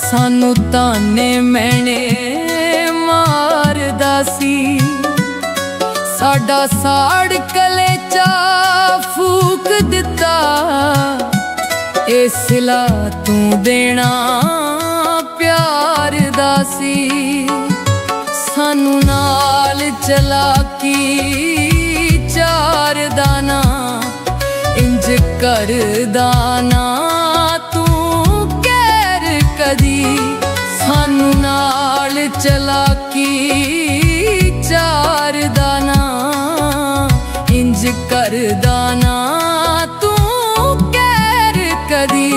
सानू ताने मैने मारदा सी, साडा साड़ कलेचा फूक दिता। ए सिला तू देना प्यार दा सी, सानू नाल चलाकी चार दाना इंज कर दाना तू कैर कदी। सानू नाल चलाकी चार दाना इंज कर दाना तू कैर कदी।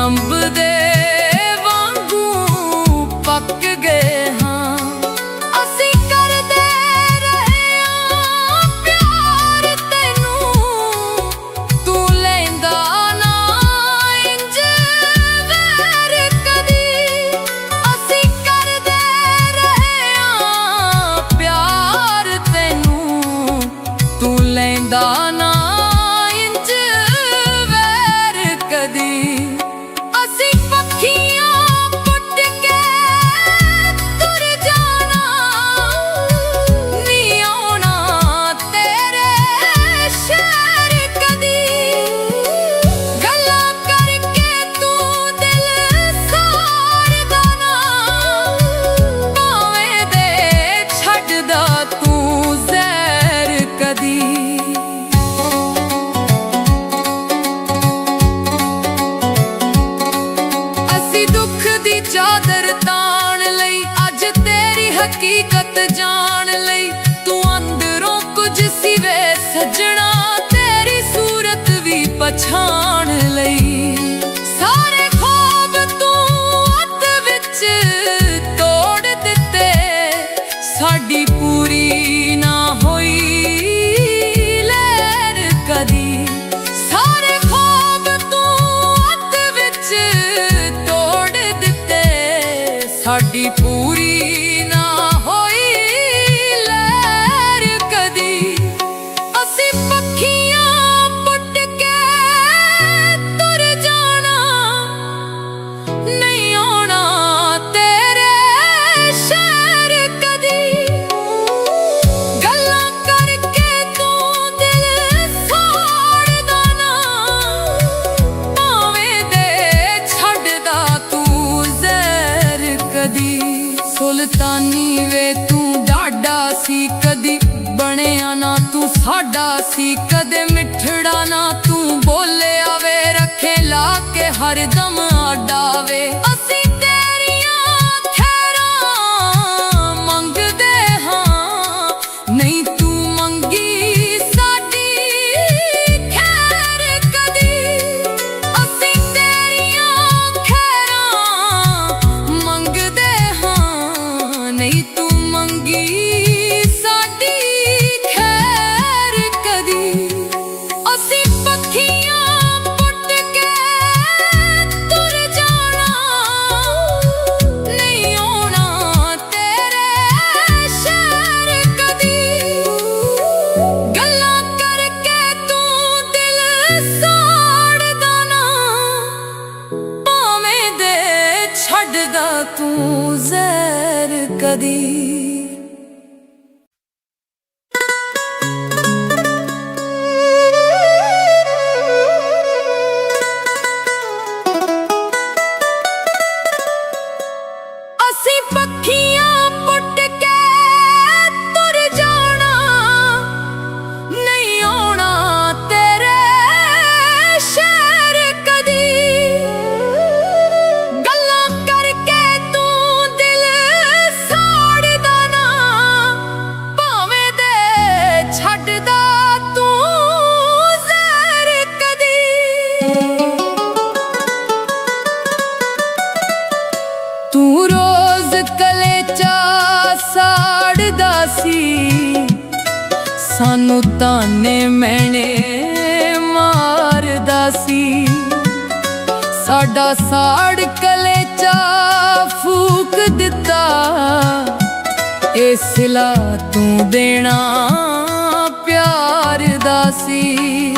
अंब दे वांगू पक गए हाँ, असी करदे रहे आं प्यार तैनू, तू लैंदा ना इंज वैर कदी। असी करदे रहे आं प्यार तैनू, तू लैंदा ना इंज वैर कदी। चादर तान लई अज तेरी हकीकत जान लई, तू अंदरों कुछ सिवे सजना तेरी सूरत भी पछाण लई। सारे ख्वाब तू अत विच तोड़ दिते, साडी पूरी ना होई लहर कदी। सारे ख्वाब तू अत विच साडी पूरी ना होई लहर कदी। असी पखियां पुट के तुर जाना, नहीं आना तेरे शहर कदी। गल्लां करके तू दिल साड़दा ना, भावें दे छड्डदा तू ज़हर कदी। सुल्तानी वे तू डाडा सी, कदी बनिया ना तू साडा सी। कदे मिठड़ा ना तू बोले आवे, रखे ला के हर दम आडावे। असी तेरियां खैरां मंगदे हाँ, नहीं तू मंगी साडी खैर कदी। असी तेरियां खैरां मंगदे नहीं तू मंगी साडी खैर कदी। असी पखियां पुट के तुर जाना, नहीं आना तेरे शहर कदी। गल्लां करके तू दिल साड़दा ना, भावें दे छड्डदा तू ज़हर कदी। असी पखियां पुट के ਸੀ, ਸਾਨੂੰ ਤਾਨੇ ਮੈਣੇ ਮਾਰਦਾ ਸੀ। ਸਾਡਾ ਸਾੜ ਕਲੇਚਾ ਫੂਕ ਦਿੱਤਾ, ਇਹ ਸਿਲਾ ਤੂੰ ਦੇਣਾ ਪਿਆਰ ਦਾ ਸੀ।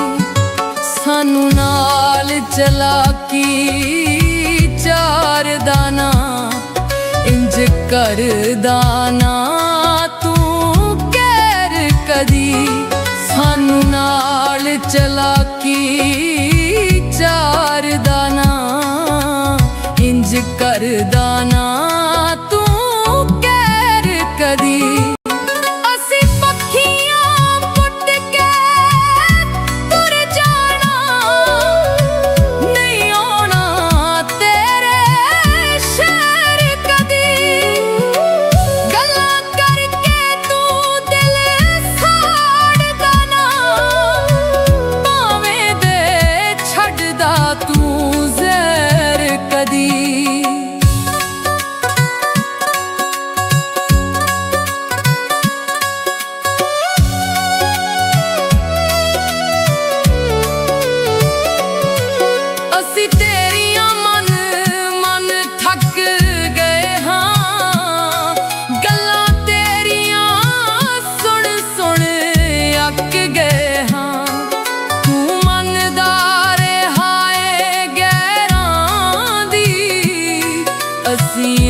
ਸਾਨੂੰ ਨਾਲ ਚਲਾਕੀ ਚਾਰਦਾ ਨਾ, ਇੰਜ ਕਰਦਾ ਨਾ ਤੂੰ ਕਹਿਰ ਕਦੀ। ਸਾਨੂੰ ਨਾਲ ਚਲਾਕੀ ਚਾਰਦਾ ਨਾ, ਇੰਜ ਕਰਦਾ ਨਾ ਤੂੰ ਕਹਿਰ ਕਦੀ।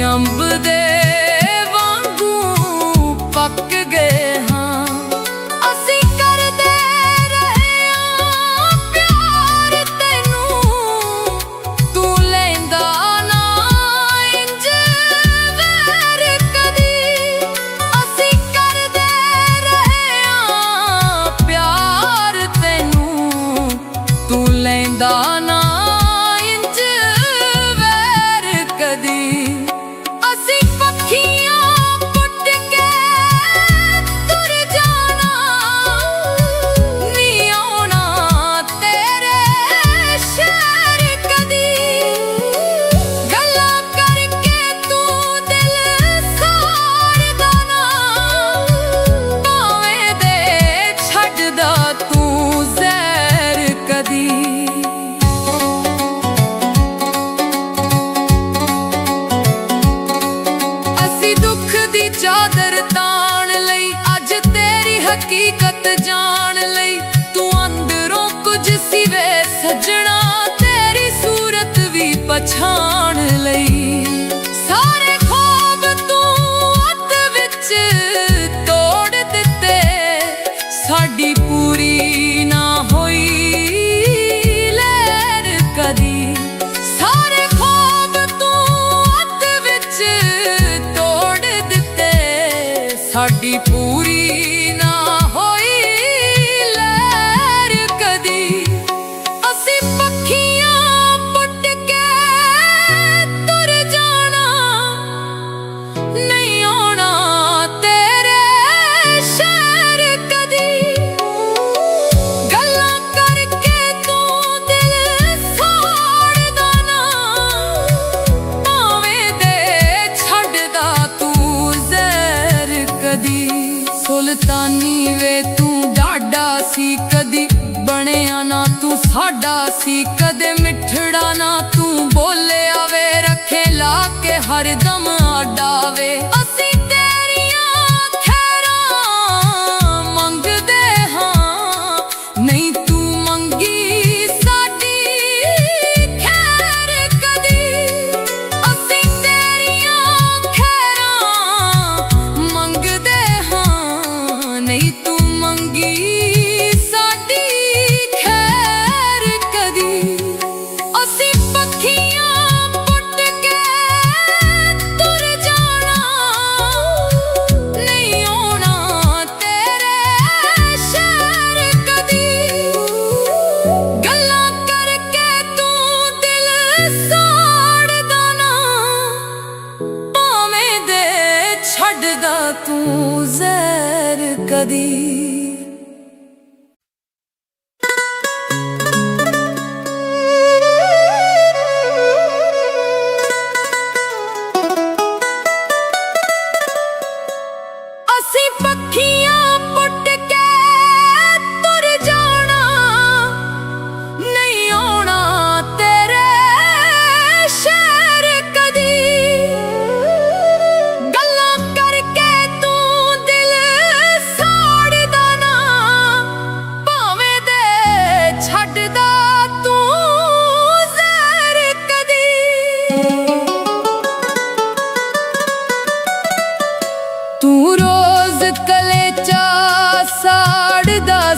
ਅੰਬ ਦੇ ਵਾਂਗੂ ਪੱਕ ਗਏ ਹਾਂ, ਅਸੀਂ ਕਰਦੇ ਰਹੇ ਹਾਂ ਪਿਆਰ ਤੈਨੂੰ, ਤੂੰ ਲੈਂਦਾ ਨਾ ਇੰਜ ਵੈਰ ਕਦੀ। ਅਸੀਂ ਕਰਦੇ ਰਹੇ ਹਾਂ ਪਿਆਰ ਤੈਨੂੰ, ਤੂੰ ਲੈਂਦਾ ਨਾ ਇੰਜ ਵੈਰ ਕਦੀ। ਚਾਦਰ ਤਾਣ ਲਈ ਅੱਜ ਤੇਰੀ ਹਕੀਕਤ ਜਾਣ ਲਈ, ਤੂੰ ਅੰਦਰੋਂ ਕੁਝ ਸੀ ਵੇ ਸੱਜਣਾ, ਤੇਰੀ ਸੂਰਤ ਵੀ ਪਛਾਣ ਲਈ। ਸਾਰੇ ਖ਼ਵਾਬ ਤੂੰ ਅੱਧ ਵਿੱਚ ਤੋੜ ਦਿੱਤੇ, ਸਾਡੀ ਪੂਰੀ ਨਾ ਹੋਈ ਲਹਿਰ ਕਦੀ। ਸਾਰੇ ਖ਼ਵਾਬ ਤੂੰ ਅੱਧ ਵਿੱਚ ਤੋੜ ਦਿੱਤੇ, ਸਾਡੀ ਪੂਰੀ ਨਾ ਹੋਈ ਲਹਿਰ ਕਦੀ। ਅਸੀਂ ਪੱਖੀਆਂ ਪੁੱਟ ਕੇ ਤੁਰ ਜਾਣਾ, ਨਹੀਂ ਆਉਣਾ ਤੇਰੇ ਸ਼ਹਿਰ ਕਦੀ। ਗੱਲਾਂ ਕਰਕੇ ਤੂੰ ਦਿਲ ਸਾੜਦਾ ਨਾ, ਭਾਵੇਂ ਦੇ ਛੱਡਦਾ ਤੂੰ ਜ਼ਹਿਰ ਕਦੀ। ਸੁਲਤਾਨੀ ਵੇ ਤੂੰ ਡਾਡਾ ਸੀ, ਕਦੀ ਬਣਿਆ ਨਾ ਤੂੰ ਸਾਡਾ ਸੀ, ਕਦੇ ਮਿੱਠੜਾ ਨਾ ਤੂੰ ਬੋਲਿਆ ਵੇ, ਰੱਖੇ ਲਾ ਕੇ ਹਰਦਮ ਆਡਾ ਵੇ। ਅਸੀਂ ਤੇਰੀਆਂ ਖੈਰਾਂ ਮੰਗਦੇ ਹਾਂ, ਨਹੀਂ ਤੂੰ ਮੰਗੀ ਸਾਡੀ ਖੈਰ ਕਦੀ। ਅਸੀਂ ਤੇਰੀਆਂ ਖੈਰਾਂ ਮੰਗਦੇ ਹਾਂ, ਨਹੀਂ ਤੂੰ ਮੰਗੀ ਸਾਡੀ ਖੈਰ ਕਦੀ। ਅਸੀਂ ਪੱਖੀਆਂ ਪੁੱਟ ਕੇ ਤੁਰ ਜਾਣਾ, ਨਹੀਂ ਆਉਣਾ ਤੇਰੇ ਸ਼ਹਿਰ ਕਦੀ। ਗੱਲਾਂ ਕਰਕੇ ਤੂੰ ਦਿਲ ਸਾੜਦਾ ਨਾ, ਭਾਵੇਂ ਦੇ ਛੱਡਦਾ ਤੂੰ ਜ਼ਹਿਰ ਕਦੀ। ਅਸੀਂ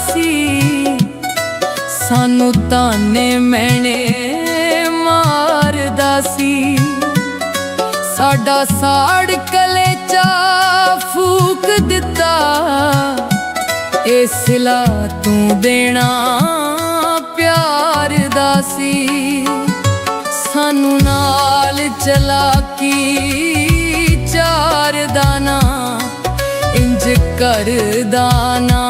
ਸੀ, ਸਾਨੂੰ ਤਾਨੇ ਮੈਣੇ ਮਾਰਦਾ ਸੀ। ਸਾਡਾ ਸਾੜ ਕਲੇਚਾ ਫੂਕ ਦਿੱਤਾ, ਇਹ ਸਿਲਾ ਤੂੰ ਦੇਣਾ ਪਿਆਰ ਦਾ ਸੀ। ਸਾਨੂੰ ਨਾਲ ਚਲਾਕੀ ਚਾਰਦਾ ਨਾ, ਇੰਜ ਕਰਦਾ ਨਾ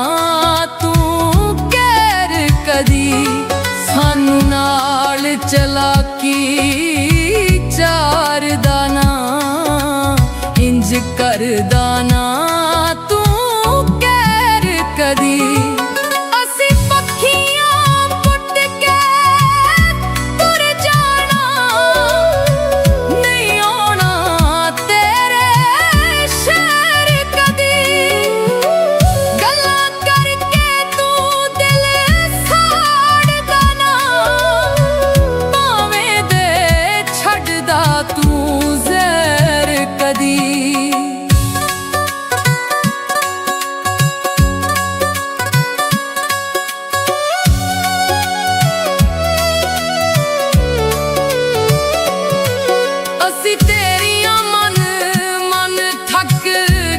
ਤੂੰ ਕਹਿਰ ਕਦੀ। ਸਾਨੂੰ ਨਾਲ ਚਲਾਕੀ ਚਾਰਦਾ ਨਾ, ਇੰਜ ਕਰਦਾ ਨਾ ਤੂੰ ਕਹਿਰ ਕਦੀ। ਅਸੀਂ ਪੱਖੀਆਂ ਪੁੱਟ ਕੇ ਤੁਰ ਜਾਣਾ, ਨਹੀਂ ਆਉਣਾ ਤੇਰੇ ਸ਼ਹਿਰ ਕਦੀ। ਗੱਲਾਂ ਕਰਕੇ ਤੂੰ ਦਿਲ ਸਾੜਦਾ ਨਾ, ਭਾਵੇਂ ਦੇ ਛੱਡਦਾ ਤੂੰ ਜ਼ਹਿਰ ਕਦੀ। ਅਸੀਂ ਤੇਰੀਆਂ ਮਨ ਮਨ ਥੱਕ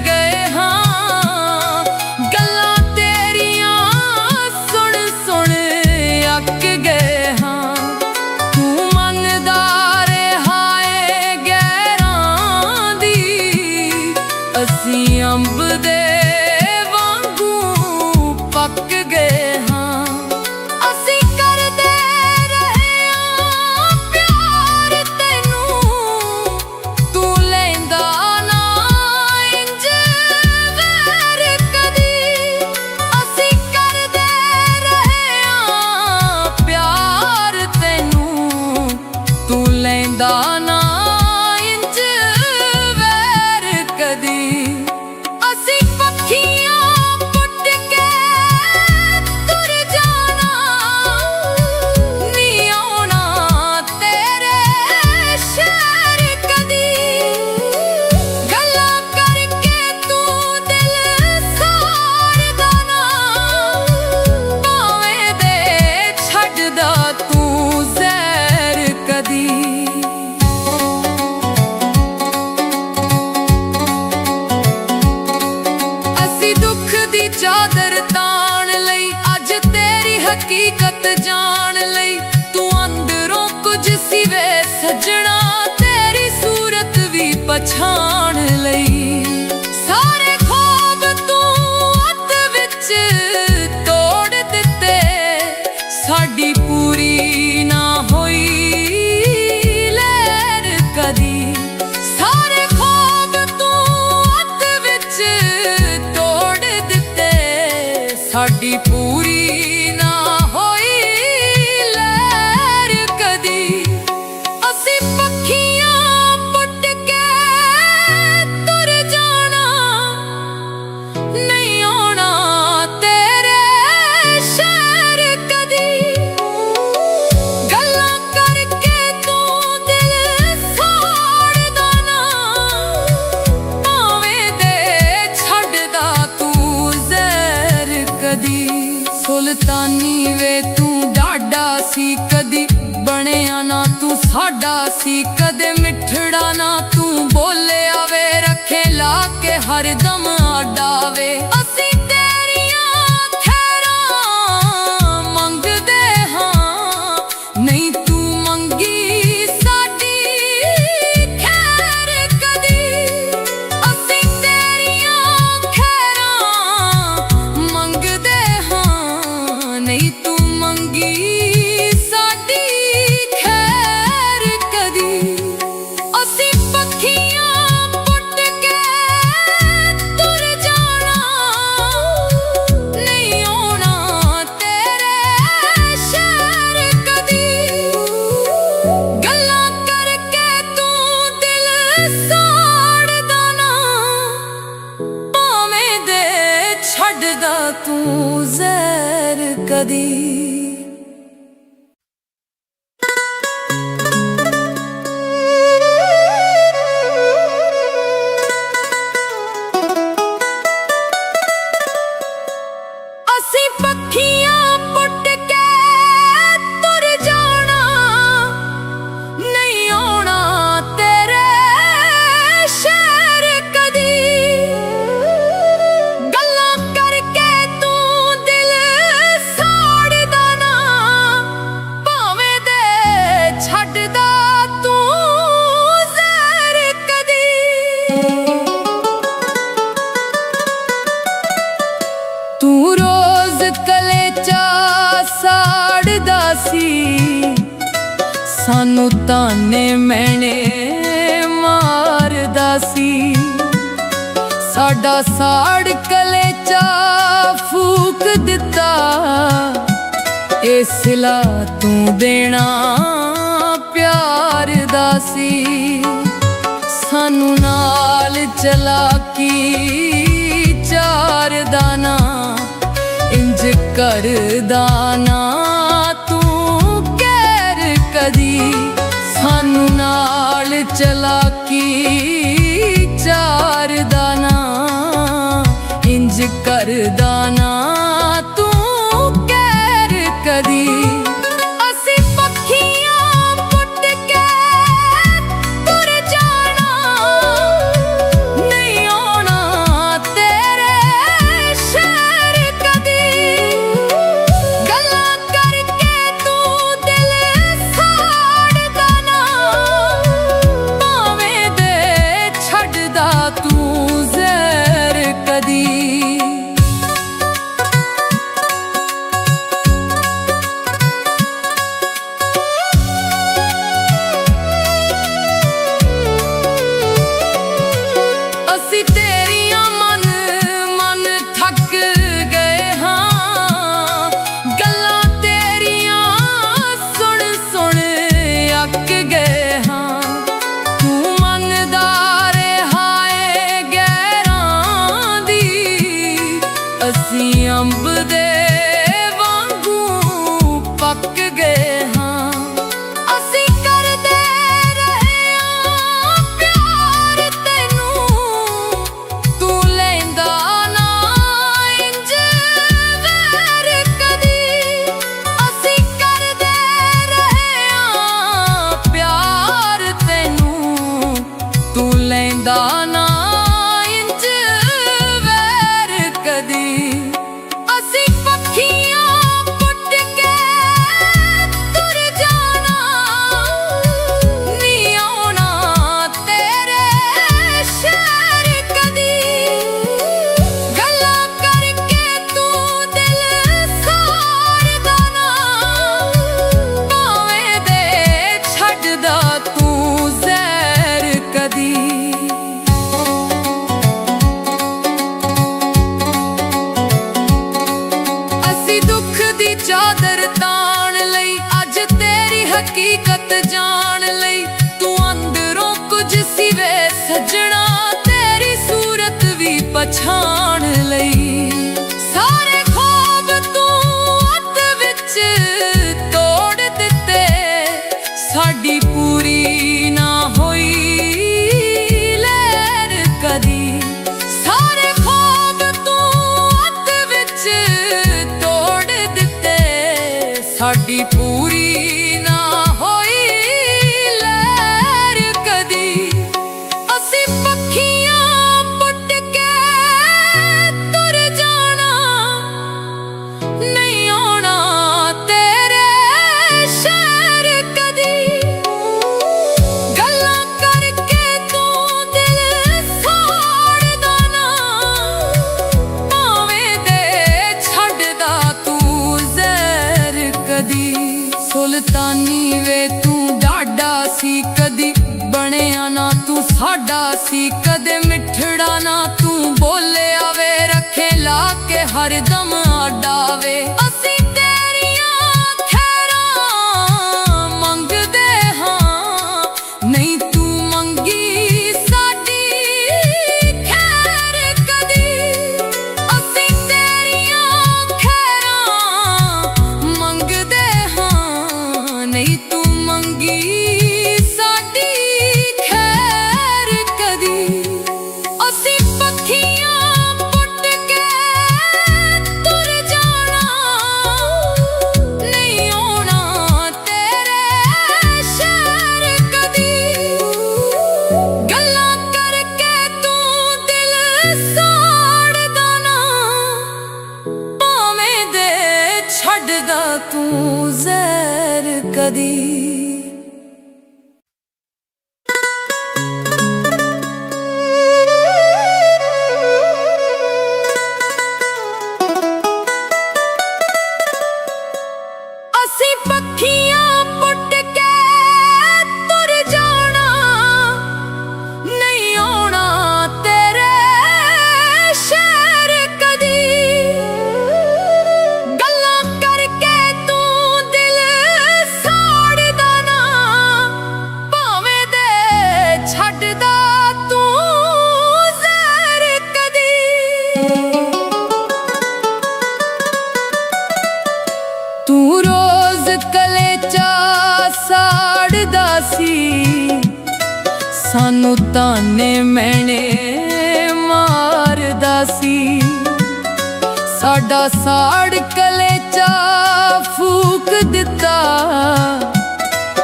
ਗਏ ਹਾਂ, ਗੱਲਾਂ ਤੇਰੀਆਂ ਸੁਣ ਸੁਣ ਅੱਕ ਗਏ ਹਾਂ। ਤੂੰ ਮੰਨਦਾ ਰਿਹਾ ਏ ਗੈਰਾਂ ਦੀ, ਅਸੀਂ ਅੰਬ ਦੇ ਵਾਂਗੂ ਪੱਕ ਗਏ ਹਾਂ। ਅਸੀਂ ਕਰਦੇ ਰਹੇ ਹਾਂ ਪਿਆਰ ਤੈਨੂੰ, ਤੂੰ ਲੈਂਦਾ ਨਾ ਇੰਜ ਵੈਰ ਕਦੀ। ਅਸੀਂ ਕਰਦੇ ਰਹੇ ਹਾਂ ਪਿਆਰ ਤੈਨੂੰ, ਤੂੰ ਲੈਂਦਾ ਨਾ ਇੰਜ ਵੈਰ ਕਦੀ। ਅਸੀਂ ਪੱਖੀਆਂ ਪੁੱਟ ਕੇ ਤੁਰ ਜਾਣਾ, ਨਹੀਂ ਆਉਣਾ ਤੇਰੇ ਸ਼ਹਿਰ ਕਦੀ। ਗੱਲਾਂ ਕਰਕੇ ਤੂੰ ਦਿਲ ਸਾੜਦਾ ਨਾ, ਭਾਵੇਂ ਦੇ ਛੱਡਦਾ ਤੂੰ ਜ਼ਹਿਰ ਕਦੀ। ਅਸੀਂ ਦੁੱਖ ਦੀ ਚਾਦਰ ਤਾਣ ਲਈ, ਅੱਜ ਤੇਰੀ ਹਕੀਕਤ ਜਾਣ ਲਈ। ਤੂੰ ਅੰਦਰੋਂ ਕੁਝ ਸੀ ਵੇ ਸੱਜਣਾ, ਤੇਰੀ ਸੂਰਤ ਵੀ ਪਛਾਣ ਲਈ। ਸਾਰੇ ਖ਼ਵਾਬ ਤੂੰ ਅੱਧ ਵਿੱਚ ਤੋੜ ਦਿੱਤੇ, ਸਾਡੀ ਪੂਰੀ ਨਾ ਹੋਈ ਲਹਿਰ ਕਦੀ। ਸਾਰੇ ਖ਼ਵਾਬ ਤੂੰ ਅੱਧ ਵਿੱਚ ਤੋੜ ਦਿੱਤੇ, ਸਾਡੀ ਪੂਰੀ ਨਾ ਹੋਈ ਲਹਿਰ ਕਦੀ। ਅਸੀਂ ਪੱਖੀਆਂ ਪੁੱਟ ਕੇ ਤੁਰ ਜਾਣਾ, ਨਹੀਂ ਆਉਣਾ ਤੇਰੇ ਸ਼ਹਿਰ ਕਦੀ। ਗੱਲਾਂ ਕਰਕੇ ਤੂੰ ਦਿਲ ਸਾੜਦਾ ਨਾ, ਭਾਵੇਂ ਦੇ ਛੱਡਦਾ ਤੂੰ ਜ਼ਹਿਰ ਕਦੀ। ਸੁਲਤਾਨੀ ਵੇ ਤੂੰ ਡਾਢਾ ਸੀ, ਕਦੀ ਬਣਿਆ ਨਾ ਤੂੰ ਸਾਡਾ ਸੀ। ਕਦੇ ਮਿੱਠੜਾ ਨਾ ਤੂੰ ਬੋਲਿਆ ਵੇ, ਰੱਖੇ ਲਾ ਕੇ ਹਰਦਮ ਆਡਾ ਵੇ। ਅਸੀਂ ਤੇਰੀਆਂ ਖੈਰਾਂ ਮੰਗਦੇ ਹਾਂ, ਨਹੀਂ ਤੂੰ ਮੰਗੀ ਸਾਡੀ ਖੈਰ ਕਦੀ। ਅਸੀਂ ਤੇਰੀਆਂ ਖੈਰਾਂ ਮੰਗਦੇ ਹਾਂ, ਨਹੀਂ ਤੂੰ ਮੰਗੀ ਸਾਡੀ ਖੈਰ ਕਦੀ। ਅਸੀਂ ਪੱਖੀਆਂ ਪੁੱਟ ਕੇ ਤੁਰ ਜਾਣਾ, ਨਹੀਂ ਆਉਣਾ ਤੇਰੇ ਸ਼ਹਿਰ ਕਦੀ। ਗੱਲਾਂ ਕਰਕੇ ਤੂੰ ਦਿਲ ਸਾੜਦਾ ਨਾ, ਭਾਵੇਂ ਦੇ ਛੱਡਦਾ ਤੂੰ ਜ਼ਹਿਰ ਕਦੀ। ਅਸੀਂ ਪੱਖੀਆਂ ਮੈਨੇ ਮਾਰਦਾ ਸੀ। ਸਾਡਾ ਸਾੜ ਕਲੇਚਾ ਫੂਕ ਦਿੱਤਾ, ਇਹ ਸਿਲਾ ਤੂੰ ਦੇਣਾ ਪਿਆਰ ਦਾ ਸੀ। ਸਾਨੂੰ ਨਾਲ ਚਲਾਕੀ ਚਾਰਦਾ ਨਾ, ਇੰਜ ਕਰਦਾ ਨਾ ਤੂੰ ਕਹਿਰ ਕਦੀ। ਸਾਨੂੰ ਨਾਲ ਚਲਾਕੀ ਚਾਰਦਾ ਨਾ, ਇੰਜ ਕਰਦਾ ਨਾ ਤੂੰ ਕਹਿਰ ਕਦੀ। ਅਸੀਂ ਪੱਖੀਆਂ ਪੁੱਟ ਕੇ ਤੁਰ ਜਾਣਾ, ਨਹੀਂ ਆਉਣਾ ਤੇਰੇ ਸ਼ਹਿਰ ਕਦੀ। ਗੱਲਾਂ ਕਰਕੇ ਤੂੰ ਦਿਲ ਸਾੜਦਾ ਨਾ, ਭਾਵੇਂ ਦੇ ਛੱਡਦਾ ਤੂੰ ਜ਼ਹਿਰ ਕਦੀ। ਅਸੀਂ ਤੇਰੀਆਂ ਮਨ ਥੱਕ ਗਏ ਹਾਂ, ਗੱਲਾਂ ਤੇਰੀਆਂ ਸੁਣ ਸੁਣ ਅੱਕ ਗਏ ਹਾਂ। ਤੂੰ ਮੰਨਦਾ ਰਿਹਾ ਏ ਗੈਰਾਂ ਦੀ, ਅਸੀਂ ਅੰਬ ਦੇ ਵਾਂਗੂ ਪੱਕ ਗਏ ਹਾਂ। ਅਸੀਂ ਕਰਦੇ ਰਹੇ ਆਂ ਪਿਆਰ ਤੈਨੂੰ, ਤੂੰ ਲੈਂਦਾ ਨਾ ਇੰਜ ਵੈਰ ਕਦੀ। ਅਸੀਂ ਕਰਦੇ ਰਹੇ ਆਂ ਪਿਆਰ ਤੈਨੂੰ, ਤੂੰ ਲੈਂਦਾ ਨਾ ਇੰਜ ਵੈਰ ਕਦੀ। ਅਸੀਂ ਪੱਖੀਆਂ ਪੁੱਟ ਕੇ ਤੁਰ ਜਾਣਾ, ਨਹੀਂ ਆਉਣਾ ਤੇਰੇ ਸ਼ਹਿਰ ਕਦੀ। ਗੱਲਾਂ ਕਰਕੇ ਤੂੰ ਦਿਲ ਸਾੜਦਾ ਨਾ, ਭਾਵੇਂ ਦੇ ਛੱਡਦਾ ਤੂੰ ਜ਼ਹਿਰ ਕਦੀ। ਅਸੀਂ ਦੁੱਖ ਦੀ ਚਾਦਰ ਤਾਣ ਲਈ, ਅੱਜ ਤੇਰੀ ਹਕੀਕਤ ਜਾਣ ਲਈ। ਤੂੰ ਅੰਦਰੋਂ ਕੁਝ ਸੀ ਵੇ ਸੱਜਣਾ, ਤੇਰੀ ਸੂਰਤ ਵੀ ਪਛਾਣ ਲਈ। ਸਾਰੇ ਖ਼ਵਾਬ ਤੂੰ ਅੱਧ ਵਿੱਚ ਤੋੜ ਦਿੱਤੇ, ਸਾਡੀ ਪੂਰੀ ਨਾ ਹੋਈ ਲਹਿਰ ਕਦੀ। ਸਾਰੇ ਖ਼ਵਾਬ ਤੂੰ ਅੱਧ ਵਿੱਚ ਤੋੜ ਦਿੱਤੇ, ਸਾਡੀ ਪੂਰੀ ਨਾ ਹੋਈ ਲਹਿਰ ਕਦੀ। ਅਸੀਂ ਪੱਖੀਆਂ ਪੁੱਟ ਕੇ ਤੁਰ ਜਾਣਾ, ਨਹੀਂ ਆਉਣਾ ਤੇਰੇ ਸ਼ਹਿਰ ਕਦੀ। ਗੱਲਾਂ ਕਰਕੇ ਤੂੰ ਦਿਲ ਸਾੜਦਾ ਨਾ, ਭਾਵੇਂ ਦੇ ਛੱਡਦਾ ਤੂੰ ਜ਼ਹਿਰ ਕਦੀ। ਸੁਲਤਾਨੀ ਵੇ ਤੂੰ ਡਾਢਾ ਸੀ, ਕਦੀ ਬਣਿਆ ਨਾ ਤੂੰ ਸਾਡਾ ਸੀ। ਕਦੇ ਮਿੱਠੜਾ ਨਾ ਤੂੰ ਬੋਲਿਆ ਵੇ, ਰੱਖੇ ਲਾ ਕੇ ਹਰਦਮ ਆਡਾ ਵੇ। ਅਸੀਂ ਤੇਰੀਆਂ ਖੈਰਾਂ ਮੰਗਦੇ ਹਾਂ, ਨਹੀਂ ਤੂੰ ਮੰਗੀ ਸਾਡੀ ਖੈਰ ਕਦੀ। ਅਸੀਂ ਤੇਰੀਆਂ ਖੈਰਾਂ ਮੰਗਦੇ ਹਾਂ, ਨਹੀਂ ਤੂੰ ਮੰਗੀ ਸਾਡੀ ਖੈਰ ਕਦੀ। ਅਸੀਂ ਪੱਖੀਆਂ ਪੁੱਟ ਕੇ ਤੁਰ ਜਾਣਾ, ਨਹੀਂ ਆਉਣਾ ਤੇਰੇ ਸ਼ਹਿਰ ਕਦੀ। ਗੱਲਾਂ ਕਰਕੇ ਤੂੰ ਦਿਲ ਸਾੜਦਾ ਨਾ, ਭਾਵੇਂ ਦੇ ਛੱਡਦਾ ਤੂੰ ਜ਼ਹਿਰ ਕਦੀ। ਅਸੀਂ ਪੱਖੀਆਂ ਪੁੱਟ ਕੇ ਤੁਰ ਜਾ ਤਾਨੇ ਮੈਨੇ ਮਾਰਦਾ ਸੀ। ਸਾਡਾ ਸਾੜ ਕਲੇਚਾ ਫੂਕ ਦਿੱਤਾ,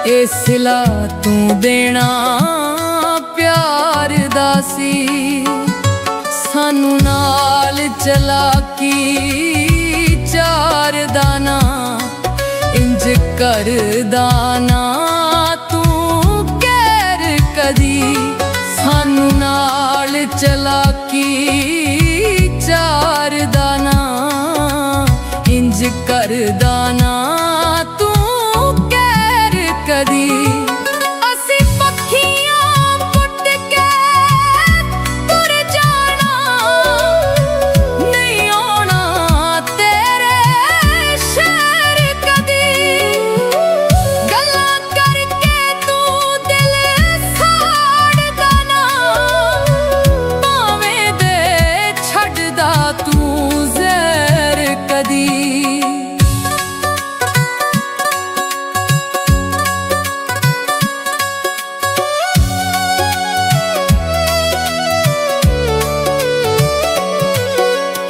ਇਹ ਸਿਲਾ ਤੂੰ ਦੇਣਾ ਪਿਆਰ ਦਾ ਸੀ। ਸਾਨੂੰ ਨਾਲ ਚਲਾਕੀ ਚਾਰਦਾ ਨਾ, ਇੰਜ ਕਰਦਾ ਨਾ ਤੂੰ ਕਹਿਰ ਕਦੀ। ਸਾਨੂੰ ਨਾਲ ਚਲਾਕੀ ਚਾਰਦਾ ਨਾ, ਇੰਜ ਕਰਦਾ ਨਾ ਤੂੰ ਕਹਿਰ ਕਦੀ। ਅਸੀਂ ਪੱਖੀਆਂ ਪੁੱਟ ਕੇ ਤੁਰ ਜਾਣਾ, ਨਹੀਂ ਆਉਣਾ ਤੇਰੇ ਸ਼ਹਿਰ ਕਦੀ। ਗੱਲਾਂ ਕਰਕੇ ਤੂੰ ਦਿਲ ਸਾੜਦਾ ਨਾ, ਭਾਵੇਂ ਦੇ ਛੱਡਦਾ ਤੂੰ ਜ਼ਹਿਰ ਕਦੀ।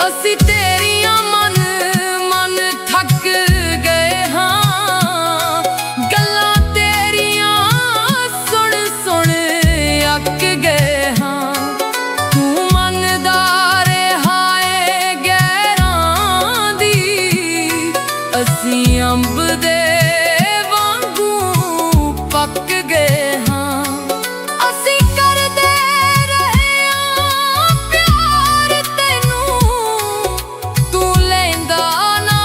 ਅਸੀਂ ਤੇਰੀਆਂ ਮਨ ਮਨ ਥੱਕ ਗਏ ਹਾਂ, ਗੱਲਾਂ ਤੇਰੀਆਂ ਸੁਣ ਸੁਣ ਅੱਕ ਗਏ ਹਾਂ। ਤੂੰ ਮੰਨਦਾ ਰਿਹਾ ਏ ਗੈਰਾਂ ਦੀ, ਅਸੀਂ ਅੰਬ ਦੇ ਵਾਂਗੂ ਪੱਕ ਗਏ ਹਾਂ। ਅਸੀਂ ਕਰਦੇ ਰਹੇ ਆਂ ਪਿਆਰ ਤੈਨੂੰ, ਤੂੰ ਲੈਂਦਾ ਨਾ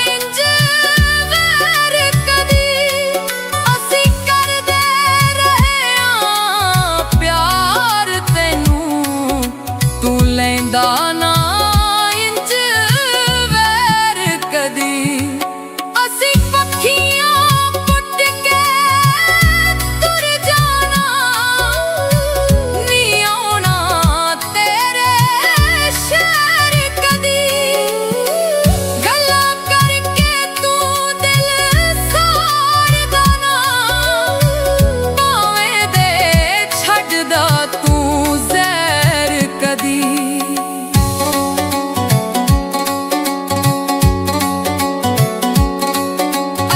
ਇੰਜ ਵੈਰ ਕਦੀ। ਅਸੀਂ ਕਰਦੇ ਰਹੇ ਆਂ ਪਿਆਰ ਤੈਨੂੰ, ਤੂੰ ਲੈਂਦਾ ਨਾ ਇੰਜ ਵੈਰ ਕਦੀ। ਅਸੀਂ ਪੱਖੀਆਂ ਪੁੱਟ ਕੇ ਤੁਰ ਜਾਣਾ, ਨਹੀਂ ਆਉਣਾ ਤੇਰੇ ਸ਼ਹਿਰ ਕਦੀ। ਗੱਲਾਂ ਕਰਕੇ ਤੂੰ ਦਿਲ ਸਾੜਦਾ ਨਾ, ਭਾਵੇਂ ਦੇ ਛੱਡਦਾ ਤੂੰ ਜ਼ਹਿਰ ਕਦੀ।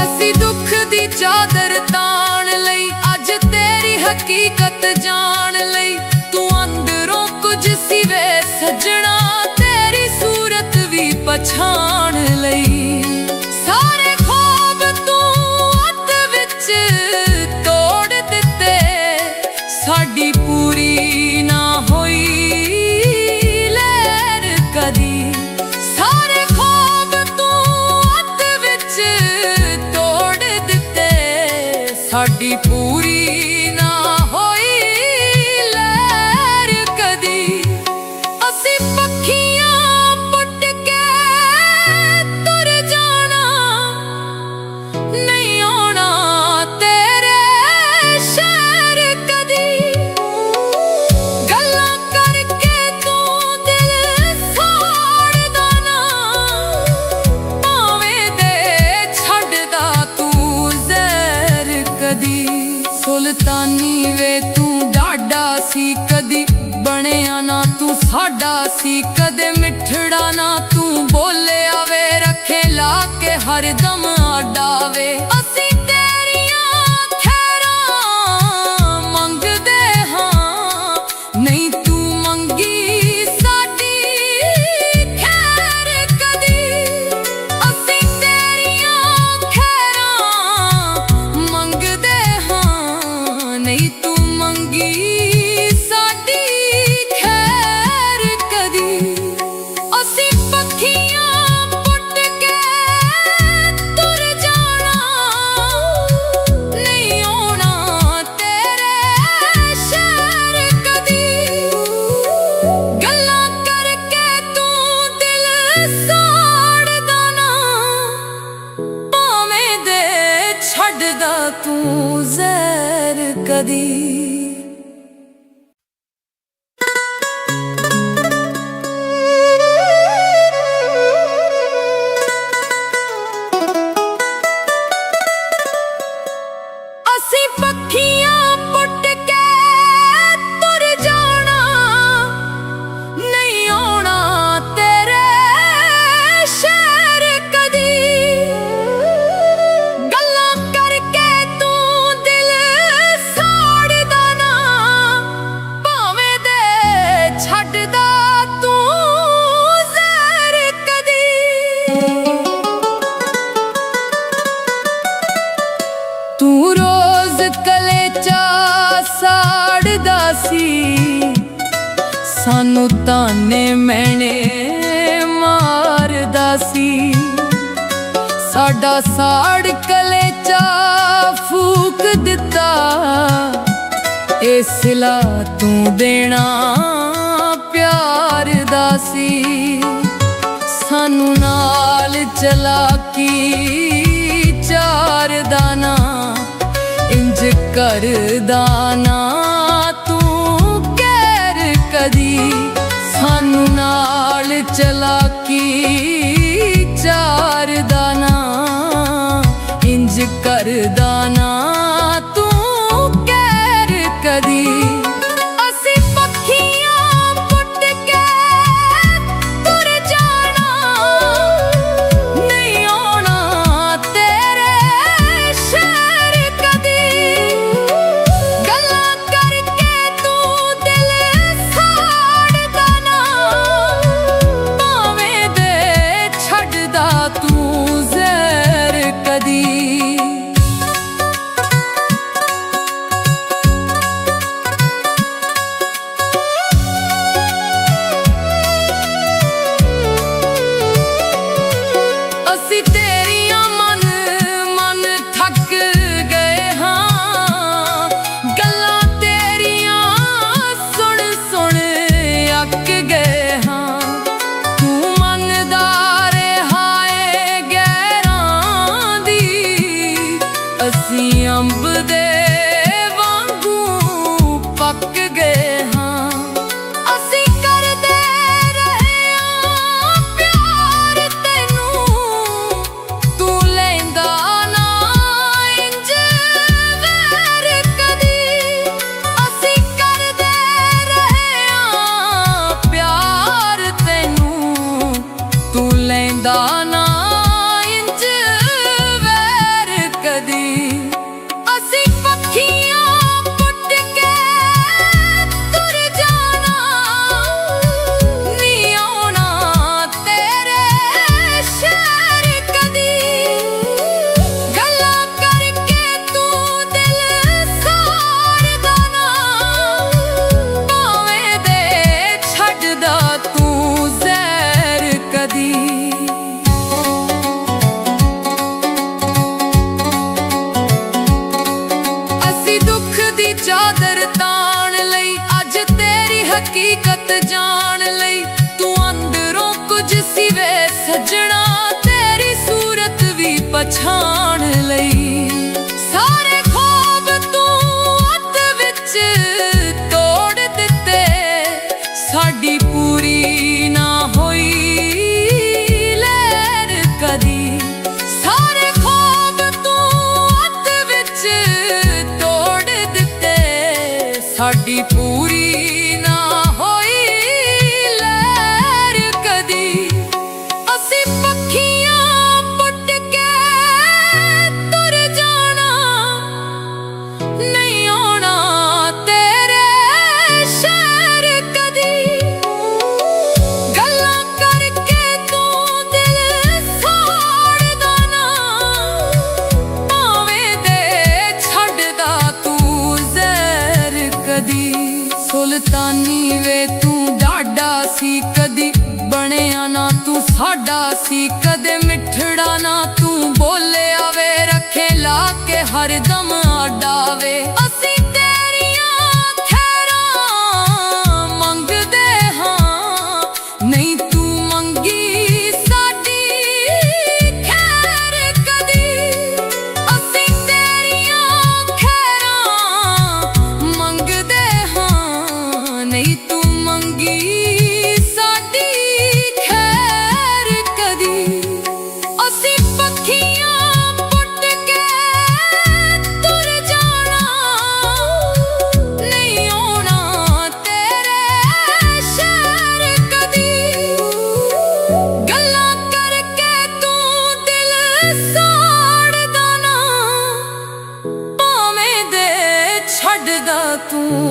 ਅਸੀਂ ਦੁੱਖ ਦੀ ਚਾਦਰ ਤਾਣ ਲਈ, ਅੱਜ ਤੇਰੀ ਹਕੀਕਤ ਜਾਣ ਲਈ। ਤੂੰ ਅੰਦਰੋਂ ਕੁਝ ਸੀ ਵੇ ਸੱਜਣਾ, ਤੇਰੀ ਸੂਰਤ ਵੀ ਪਛਾਣ ਲਈ। ਸਾਰੇ ਖ਼ਵਾਬ ਤੂੰ ਅੱਧ ਵਿੱਚ ਤੋੜ ਦਿੱਤੇ, ਸਾਡੀ ਪੂਰੀ ਨਾ ਹੋਈ ਲਹਿਰ ਕਦੀ। ਸਾਰੇ ਖ਼ਵਾਬ ਤੂੰ ਅੱਧ ਵਿੱਚ ਤੋੜ ਦਿੱਤੇ, ਸਾਡੀ ਪੂਰੀ ਨਾ ਹੋਈ ਲਹਿਰ ਕਦੀ। ਅਸੀਂ ਪੱਖੀਆਂ ਪੁੱਟ ਕੇ ਤੁਰ ਜਾਣਾ, ਨਹੀਂ ਆਉਣਾ ਤੇਰੇ ਸ਼ਹਿਰ ਕਦੀ। ਗੱਲਾਂ ਕਰਕੇ ਤੂੰ ਦਿਲ ਸਾੜਦਾ ਨਾ, ਭਾਵੇਂ ਦੇ ਛੱਡਦਾ ਤੂੰ ਜ਼ਹਿਰ ਕਦੀ। ਸੁਲਤਾਨੀ ਵੇ ਤੂੰ ਡਾਢਾ ਸੀ, ਕਦੀ ਬਣਿਆ ਨਾ ਤੂੰ ਸਾਡਾ ਸੀ। ਕਦੇ ਮਿੱਠੜਾ ਨਾ ਤੂੰ ਬੋਲਿਆ ਵੇ, ਰੱਖੇ ਲਾ ਕੇ ਹਰਦਮ ਆਡਾ ਵੇ। ਅਸੀਂ ਤੇਰੀਆਂ ਖੈਰਾਂ ਮੰਗਦੇ ਹਾਂ, ਨਹੀਂ ਤੂੰ ਮੰਗੀ ਸਾਡੀ ਖੈਰ ਕਦੀ। ਅਸੀਂ ਤੇਰੀਆਂ ਖੈਰਾਂ ਮੰਗਦੇ ਹਾਂ, ਨਹੀਂ ਤੂੰ ਮੰਗੀ ਸਾਡੀ ਖੈਰ ਕਦੀ। ਅਸੀਂ ਪੱਖੀਆਂ ਪੁੱਟ ਕੇ ਤੁਰ ਜਾਣਾ, ਨਹੀਂ ਆਉਣਾ ਤੇਰੇ ਸ਼ਹਿਰ ਕਦੀ। ਗੱਲਾਂ ਕਰਕੇ ਤੂੰ ਦਿਲ ਸਾੜਦਾ ਨਾ, ਭਾਵੇਂ ਦੇ ਛੱਡਦਾ ਤੂੰ ਜ਼ਹਿਰ ਕਦੀ। ਅਸੀਂ ਪੱਖੀਆਂ ਪੁੱਟ ਕੇ ਤਾਨੇ ਮੈਣੇ ਮਾਰਦਾ ਸੀ। ਸਾਡਾ ਸਾੜ ਕਲੇਚਾ ਫੂਕ ਦਿੱਤਾ, ਇਹ ਸਿਲਾ ਤੂੰ ਦੇਣਾ ਪਿਆਰ ਦਾ ਸੀ। ਸਾਨੂੰ ਨਾਲ ਚਲਾਕੀ ਚਾਰਦਾ ਨਾ, ਇੰਜ ਕਰਦਾ ਨਾ ਤੂੰ ਕਹਿਰ ਕਦੀ। ਸਾਨੂੰ ਨਾਲ ਚਲਾਕੀ ਚਾਰਦਾ ਨਾ, ਇੰਜ ਕਰਦਾ ਨਾ ਤੂੰ ਕਹਿਰ ਕਦੀ। ਅਸੀਂ ਪੱਖੀਆਂ ਪੁੱਟ ਕੇ ਤੁਰ ਜਾਣਾ, ਨਹੀਂ ਆਉਣਾ ਤੇਰੇ ਸ਼ਹਿਰ ਕਦੀ। ਗੱਲਾਂ ਕਰਕੇ ਤੂੰ ਦਿਲ ਸਾੜਦਾ ਨਾ, ਭਾਵੇਂ ਦੇ ਛੱਡਦਾ ਤੂੰ ਜ਼ਹਿਰ ਕਦੀ। ਅਸੀਂ ਤੇਰੀਆਂ ਮਨ ਥੱਕ ਗਏ ਹਾਂ, ਗੱਲਾਂ ਤੇਰੀਆਂ ਸੁਣ ਸੁਣ ਅੱਕ ਗਏ ਹਾਂ। ਤੂੰ ਮੰਨਦਾ ਰਿਹਾ ਏ ਗੈਰਾਂ ਦੀ, ਅਸੀਂ ਅੰਬ ਦੇ ਵਾਂਗੂ ਪੱਕ ਗਏ ਹਾਂ। ਅਸੀਂ ਕਰਦੇ ਰਹੇ ਹਾਂ ਪਿਆਰ ਤੈਨੂੰ, ਤੂੰ ਲੈਂਦਾ ਨਾ ਇੰਜ ਵੈਰ ਕਦੀ। ਅਸੀਂ ਕਰਦੇ ਰਹੇ ਹਾਂ ਪਿਆਰ ਤੈਨੂੰ, ਤੂੰ ਲੈਂਦਾ ਨਾ ਇੰਜ ਵੈਰ ਕਦੀ। ਅਸੀਂ ਪੱਖੀਆਂ ਪੁੱਟ ਕੇ ਤੁਰ ਜਾਣਾ, ਨਹੀਂ ਆਉਣਾ ਤੇਰੇ ਸ਼ਹਿਰ ਕਦੀ। ਗੱਲਾਂ ਕਰਕੇ ਤੂੰ ਦਿਲ ਸਾੜਦਾ ਨਾ, ਭਾਵੇਂ ਦੇ ਛੱਡਦਾ ਤੂੰ ਜ਼ਹਿਰ ਕਦੀ। ਅਸੀਂ ਦੁੱਖ ਦੀ ਚਾਦਰ ਤਾਣ ਲਈ, ਅੱਜ ਤੇਰੀ ਹਕੀਕਤ ਜਾਣ ਲਈ। ਤੂੰ ਅੰਦਰੋਂ ਕੁਝ ਸੀ ਵੇ ਸੱਜਣਾ, ਤੇਰੀ ਸੂਰਤ ਵੀ ਪਛਾਣ ਲਈ। ਸਾਰੇ ਖ਼ਵਾਬ ਤੂੰ ਅੱਧ ਵਿੱਚ ਤੋੜ ਦਿੱਤੇ, ਸਾਡੀ ਪੂਰੀ ਨਾ ਹੋਈ ਲਹਿਰ ਕਦੀ। ਸਾਰੇ ਖ਼ਵਾਬ ਤੂੰ ਅੱਧ ਵਿੱਚ ਤੋੜ ਦਿੱਤੇ, ਸਾਡੀ ਪੂਰੀ ਨਾ ਹੋਈ ਲਹਿਰ ਕਦੀ। ਅਸੀਂ ਪੱਖੀਆਂ ਪੁੱਟ ਕੇ ਤੁਰ ਜਾਣਾ, ਨਹੀਂ ਆਉਣਾ ਤੇਰੇ ਸ਼ਹਿਰ ਕਦੀ। ਗੱਲਾਂ ਕਰਕੇ ਤੂੰ ਦਿਲ ਸਾੜਦਾ ਨਾ, ਭਾਵੇਂ ਦੇ ਛੱਡਦਾ ਤੂੰ ਜ਼ਹਿਰ ਕਦੀ। ਸੁਲਤਾਨੀ ਵੇ ਤੂੰ ਡਾਢਾ ਸੀ, ਕਦੀ ਬਣਿਆ ਨਾ ਤੂੰ ਸਾਡਾ ਸੀ। ਕਦੇ ਮਿੱਠੜਾ ਨਾ ਤੂੰ ਬੋਲਿਆ ਵੇ, ਰੱਖੇ ਲਾ ਕੇ ਹਰਦਮ ਆਡਾ ਵੇ। ਅਸੀਂ ਤੇਰੀਆਂ ਖੈਰਾਂ ਮੰਗਦੇ ਹਾਂ, ਨਹੀਂ ਤੂੰ ਮੰਗੀ ਸਾਡੀ ਖੈਰ ਕਦੀ। ਅਸੀਂ ਤੇਰੀਆਂ ਖੈਰਾਂ ਮੰਗਦੇ ਹਾਂ, ਨਹੀਂ ਤੂੰ ਮੰਗੀ ਸਾਡੀ ਖੈਰ ਕਦੀ। ਅਸੀਂ ਪੱਖੀਆਂ ਪੁੱਟ ਕੇ ਤੁਰ ਜਾਣਾ, ਨਹੀਂ ਆਉਣਾ ਤੇਰੇ ਸ਼ਹਿਰ ਕਦੀ। ਗੱਲਾਂ ਕਰਕੇ ਤੂੰ ਦਿਲ ਸਾੜਦਾ ਨਾ, ਭਾਵੇਂ ਦੇ ਛੱਡਦਾ ਤੂੰ